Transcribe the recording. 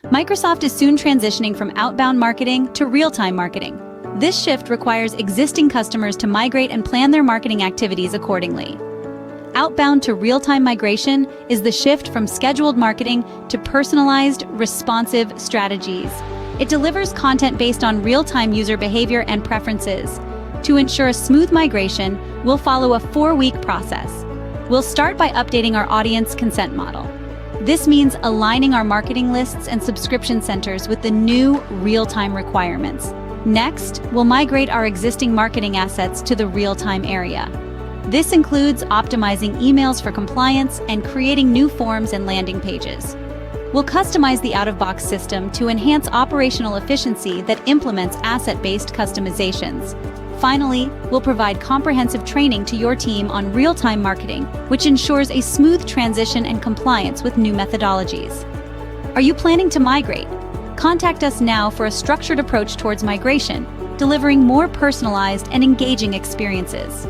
Microsoft is soon transitioning from outbound marketing to real-time marketing. This shift requires existing customers to migrate and plan their marketing activities accordingly. Outbound to real-time migration is the shift from scheduled marketing to personalized, responsive strategies. It delivers content based on real-time user behavior and preferences. To ensure a smooth migration, we'll follow a 4-week process. We'll start by updating our audience consent model. This means aligning our marketing lists and subscription centers with the new real-time requirements. Next, we'll migrate our existing marketing assets to the real-time area. This includes optimizing emails for compliance and creating new forms and landing pages. We'll customize the out-of-box system to enhance operational efficiency that implements asset-based customizations. Finally, we'll provide comprehensive training to your team on real-time marketing, which ensures a smooth transition and compliance with new methodologies. Are you planning to migrate? Contact us now for a structured approach towards migration, delivering more personalized and engaging experiences.